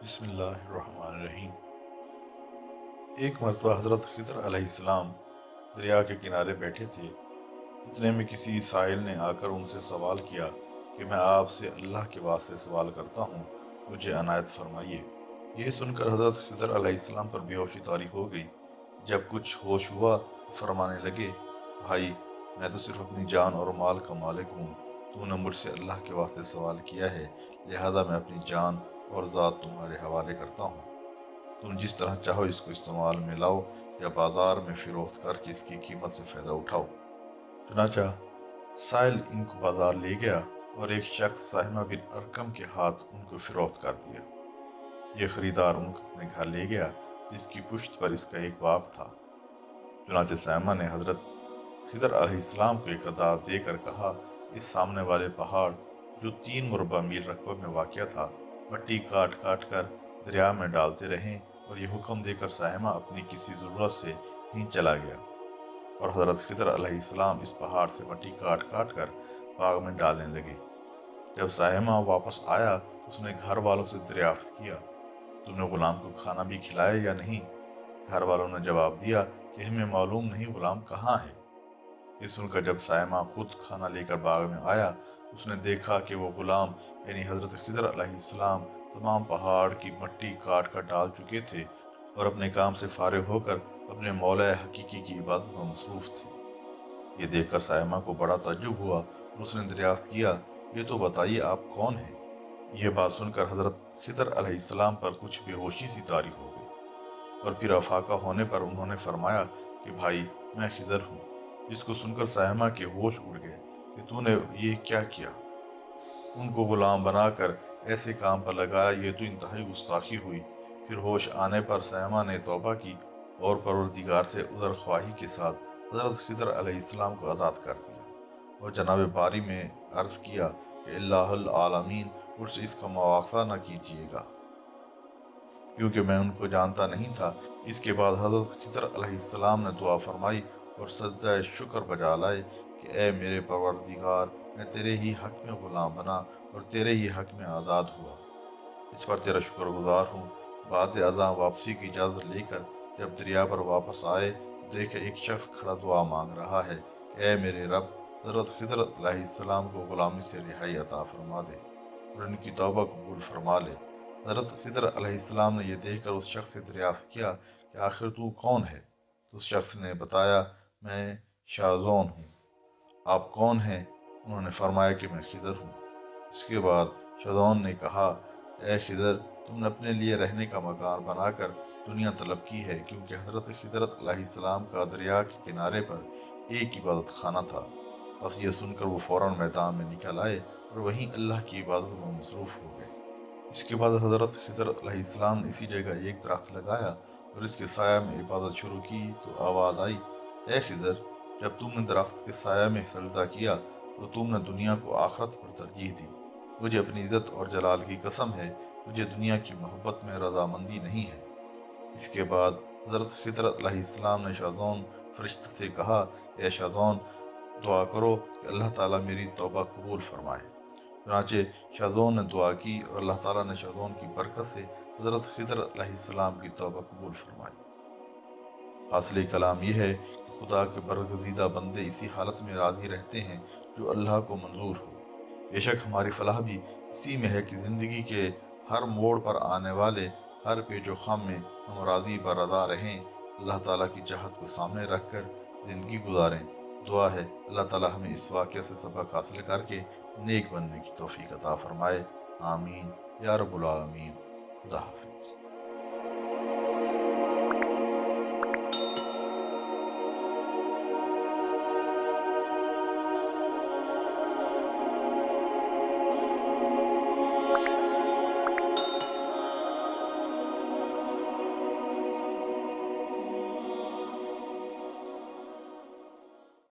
بسم اللہ الرحمن الرحیم۔ ایک مرتبہ حضرت خضر علیہ السلام دریا کے کنارے بیٹھے تھے۔ اتنے میں کسی سائل نے آ کر ان سے سوال کیا کہ میں آپ سے اللہ کے واسطے سوال کرتا ہوں، مجھے عنایت فرمائیے۔ یہ سن کر حضرت خضر علیہ السلام پر بے ہوشی طاری ہو گئی۔ جب کچھ ہوش ہوا تو فرمانے لگے، بھائی، میں تو صرف اپنی جان اور مال کا مالک ہوں۔ تو نے مجھ سے اللہ کے واسطے سوال کیا ہے، لہذا میں اپنی جان اور ذات تمہارے حوالے کرتا ہوں۔ تم جس طرح چاہو اس کو استعمال میں لاؤ یا بازار میں فروخت کر کے اس کی قیمت سے فائدہ اٹھاؤ۔ چنانچہ سائل ان کو بازار لے گیا اور ایک شخص سہمہ بن ارقم کے ہاتھ ان کو فروخت کر دیا۔ یہ خریدار ان کو اپنے گھر لے گیا جس کی پشت پر اس کا ایک باغ تھا۔ چنانچہ سہمہ نے حضرت خضر علیہ السلام کو ایک عطا دے کر کہا، اس سامنے والے پہاڑ جو 3 مربع میل رقبہ میں واقع تھا، مٹی کاٹ کاٹ کر دریا میں ڈالتے رہیں، اور یہ حکم دے کر سہمہ اپنی کسی ضرورت سے کہیں چلا گیا، اور حضرت خضر علیہ السلام اس پہاڑ سے مٹی کاٹ کاٹ کر باغ میں ڈالنے لگے۔ جب سہمہ واپس آیا تو اس نے گھر والوں سے دریافت کیا، تم نے غلام کو کھانا بھی کھلایا یا نہیں؟ گھر والوں نے جواب دیا کہ ہمیں معلوم نہیں غلام کہاں ہے۔ یہ سن کر جب سائمہ خود کھانا لے کر باغ میں آیا تو اس نے دیکھا کہ وہ غلام یعنی حضرت خضر علیہ السلام تمام پہاڑ کی مٹی کاٹ کر ڈال چکے تھے اور اپنے کام سے فارغ ہو کر اپنے مولا حقیقی کی عبادت میں مصروف تھے۔ یہ دیکھ کر سائمہ کو بڑا تعجب ہوا اور اس نے دریافت کیا، یہ تو بتائیے آپ کون ہیں؟ یہ بات سن کر حضرت خضر علیہ السلام پر کچھ بے ہوشی سی طاری ہو گئی، اور پھر افاقہ ہونے پر انہوں نے فرمایا کہ بھائی، میں خضر ہوں۔ جس کو سن کر سائمہ کے ہوش اڑ گئے کہ تو نے یہ کیا کیا؟ ان کو غلام بنا کر ایسے کام پر لگایا، یہ تو انتہائی گستاخی ہوئی۔ پھر ہوش آنے پر سائمہ نے توبہ کی اور پروردگار سے عذر خواہی کے ساتھ حضرت خضر علیہ السلام کو آزاد کر دیا، اور جناب باری میں عرض کیا کہ اللہ العالمین مجھ سے اس کا مواخذہ نہ کیجیے گا، کیونکہ میں ان کو جانتا نہیں تھا۔ اس کے بعد حضرت خضر علیہ السلام نے دعا فرمائی اور سجدہ شکر بجا لائے کہ اے میرے پروردگار، میں تیرے ہی حق میں غلام بنا اور تیرے ہی حق میں آزاد ہوا، اس پر تیرا شکر گزار ہوں۔ بعد ازاں واپسی کی اجازت لے کر جب دریا پر واپس آئے تو دیکھا ایک شخص کھڑا دعا مانگ رہا ہے کہ اے میرے رب، حضرت خضر علیہ السلام کو غلامی سے رہائی عطا فرما دے اور ان کی توبہ قبول فرما لے۔ حضرت خضر علیہ السلام نے یہ دیکھ کر اس شخص سے دریافت کیا کہ آخر تو کون ہے؟ تو اس شخص نے بتایا، میں شازون ہوں۔ آپ کون ہیں؟ انہوں نے فرمایا کہ میں خضر ہوں۔ اس کے بعد شازون نے کہا، اے خضر، تم نے اپنے لیے رہنے کا مکان بنا کر دنیا طلب کی ہے، کیونکہ حضرت خضر علیہ السلام کا دریا کے کنارے پر ایک عبادت خانہ تھا۔ بس یہ سن کر وہ فوراً میدان میں نکل آئے اور وہیں اللہ کی عبادت میں مصروف ہو گئے۔ اس کے بعد حضرت خضر علیہ السلام نے اسی جگہ ایک درخت لگایا اور اس کے سایہ میں عبادت شروع کی تو آواز آئی، اے خضر، جب تم نے درخت کے سایہ میں سجدہ کیا تو تم نے دنیا کو آخرت پر ترجیح دی۔ مجھے اپنی عزت اور جلال کی قسم ہے، مجھے دنیا کی محبت میں رضامندی نہیں ہے۔ اس کے بعد حضرت خضر علیہ السلام نے شازون فرشتے سے کہا، اے شازون، دعا کرو کہ اللہ تعالیٰ میری توبہ قبول فرمائے۔ چنانچہ شازون نے دعا کی اور اللہ تعالیٰ نے شازون کی برکت سے حضرت خضر علیہ السلام کی توبہ قبول فرمائی۔ حاصل کلام یہ ہے کہ خدا کے برگزیدہ بندے اسی حالت میں راضی رہتے ہیں جو اللہ کو منظور ہو۔ بے شک ہماری فلاح بھی اسی میں ہے کہ زندگی کے ہر موڑ پر آنے والے ہر پیچ و خم میں ہم راضی برضا رہیں، اللہ تعالیٰ کی چاہت کو سامنے رکھ کر زندگی گزاریں۔ دعا ہے اللہ تعالیٰ ہمیں اس واقعہ سے سبق حاصل کر کے نیک بننے کی توفیق عطا فرمائے۔ آمین یا رب العالمین۔ خدا حافظ۔